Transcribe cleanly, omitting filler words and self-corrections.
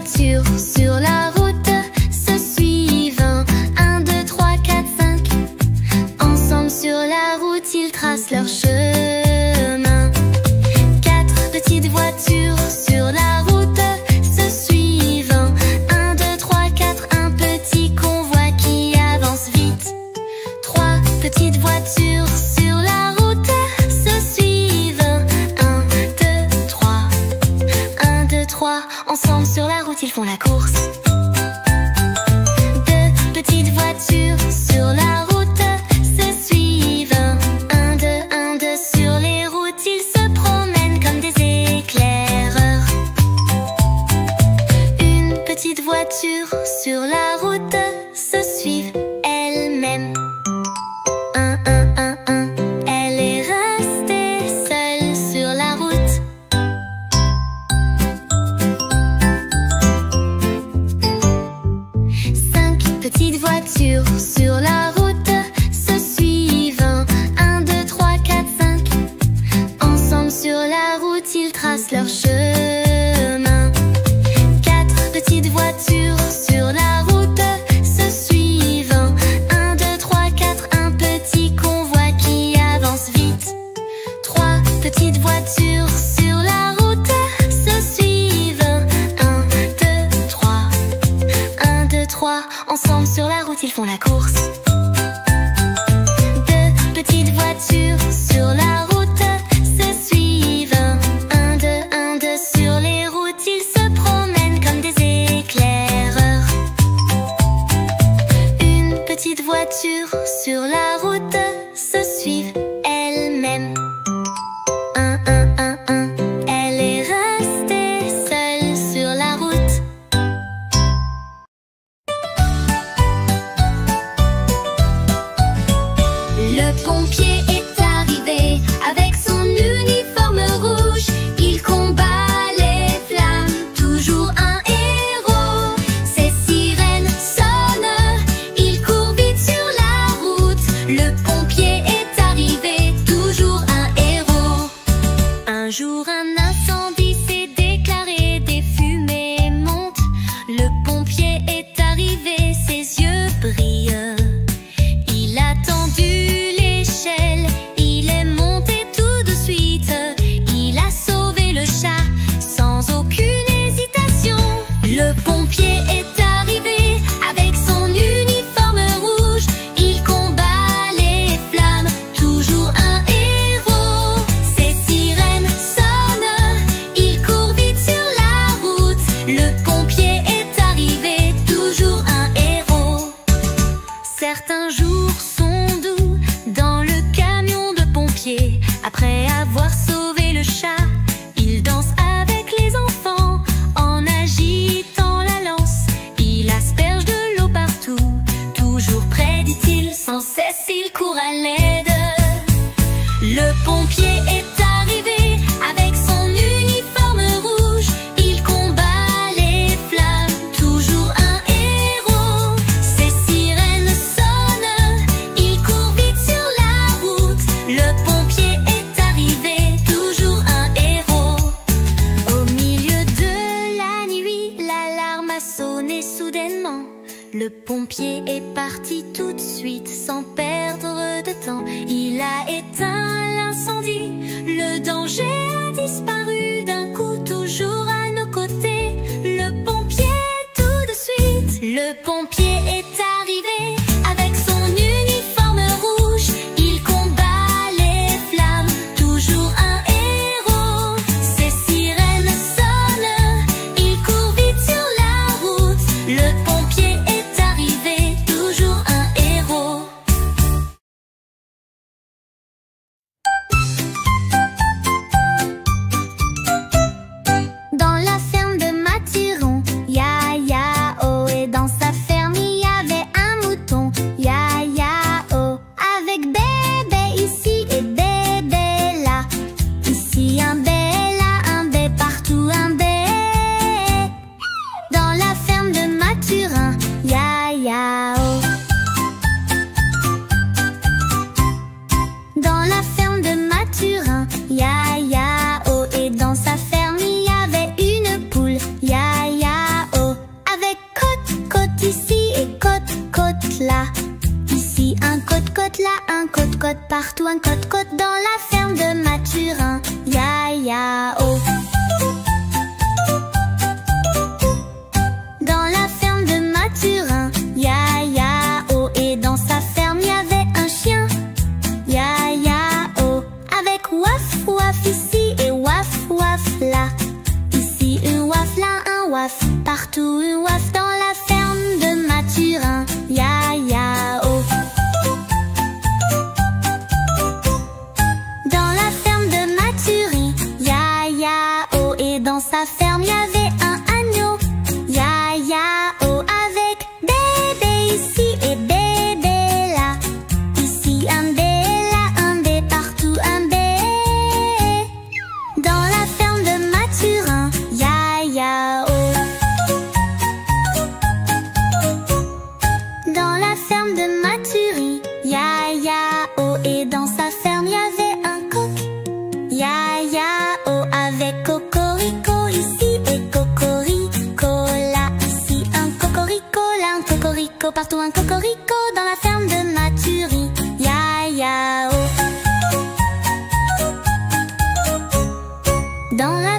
voitures sur la route se suivent. 1, 2, 3, 4, 5. Ensemble sur la route, ils tracent leur chemin. 4 petites voitures sur la route se suivent. 1, 2, 3, 4. Un petit convoi qui avance vite. 3 petites voitures sur la route se suivent. 1, 2, 3. 1, 2, 3. Ensemble sur la route, ils font la course. 2 petites voitures sur la route se suivent. 1, 2, 1, 2. Sur les routes, ils se promènent comme des éclaireurs. Une petite voiture sur la route se suivent elle-même. 1, 1, 1, 1. Elle est restée seule sur la route. 5 petites voitures sur la route se suivent. 1, 2, 3, 4, 5. Ensemble sur la route, ils tracent leur chemin. 4 petites voitures sur la route se suivent. 1, 2, 3, 4. Un petit convoi qui avance vite. 3 petites voitures sur la route se suivent. 1, 2, 3. 1, 2, 3. Ensemble sur la route, ils font la course. 2 petites voitures sur la route se suivent. 1, 2, 1, 2. Sur les routes, ils se promènent comme des éclaireurs. Une petite voiture sur la route se suivent elle-même. 1, 1, 1, 1. Elle est restée seule sur la route. Le pompier est arrivé avec son uniforme rouge. Il combat les flammes, toujours un héros. Ses sirènes sonnent, il court vite sur la route. Le pompier est arrivé, toujours un héros. Un jour un incendie s'est déclaré, des fumées montent. Le pompier est arrivé, ses yeux brillent. Il a tendu l'échelle, il est monté tout de suite. Il a sauvé le chat sans aucune hésitation. Le pompier est arrivé avec son uniforme rouge. Il combat les flammes, toujours un héros. Ses sirènes sonnent, il court vite sur la route. Le pompier est arrivé, toujours un héros. Certains jours sont doux dans le camion de pompiers. Après avoir sauvé le chat, il danse avec les enfants en agitant la lance. Il asperge de l'eau partout, toujours prêt, dit-il, sans cesse il court à l'aide. Le pompier est arrivé avec son uniforme rouge. Il combat les flammes, toujours un héros. Ses sirènes sonnent, il court vite sur la route. Le pompier est arrivé, toujours un héros. Au milieu de la nuit, l'alarme a sonné soudainement. Le pompier est parti tout de suite sans perdre de temps. Il a éteint l'incendie, le danger a disparu d'un coup, toujours à nos côtés. Le pompier tout de suite. Le pompier est arrivé avec son uniforme rouge. Il combat les flammes, toujours un héros. Ses sirènes sonnent, il court vite sur la route. Le pompier est arrivé, toujours un héros. Dans la ferme de Mathuron, ya ya oh, et dans sa ferme il y avait Dans la ferme de Mathurin, ya-ya-oh. Dans la ferme de Mathurin, ya-ya-oh. Et dans sa ferme, il y avait un chien, ya-ya-oh. Avec waf waf ici et waf waf là. Ici une waf, là un waf, partout une waf. Dans la ferme de Mathurin, ya-ya-oh. Dans la ferme de Mathurin, ya-ya-oh. Et dans sa ferme, il y avait un agneau, ya-ya-oh. Avec bébé ici et bébé là. Ici un bé, partout un bé. Dans la ferme de Mathurin, ya-ya-oh. Dans la ferme de Mathurin, ya-ya-oh. Et dans sa ferme, il y avait un coq, ya-ya-oh. Avec cocorico ici et cocorico là. Ici un cocorico, là un cocorico, partout un cocorico. Dans la ferme de Mathurin, ya-ya-oh. Dans la